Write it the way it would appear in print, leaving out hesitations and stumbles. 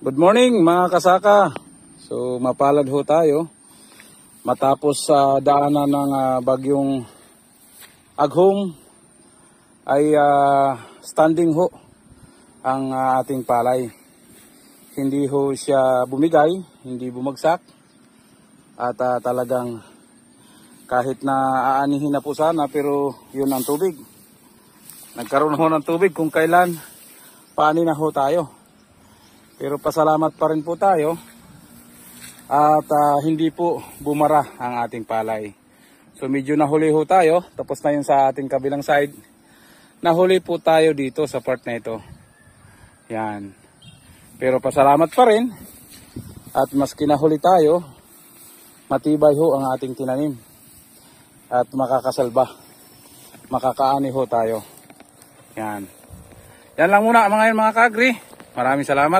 Good morning mga kasaka. So mapalad ho tayo. Matapos sa daanan ng bagyong Aghong ay standing ho ang ating palay. Hindi ho siya bumigay, hindi bumagsak. At talagang kahit na aanihin na po sana, pero yun ang tubig. Nagkaroon ho ng tubig kung kailan paani na ho tayo. Pero pasalamat pa rin po tayo at hindi po bumara ang ating palay. So medyo nahuli ho tayo, tapos na yun sa ating kabilang side. Nahuli po tayo dito sa part na ito. Yan. Pero pasalamat pa rin at maski nahuli tayo, matibay ho ang ating tinanim. At makakasalba, makakaani ho tayo. Yan. Yan lang muna mga kagri. Maraming salamat.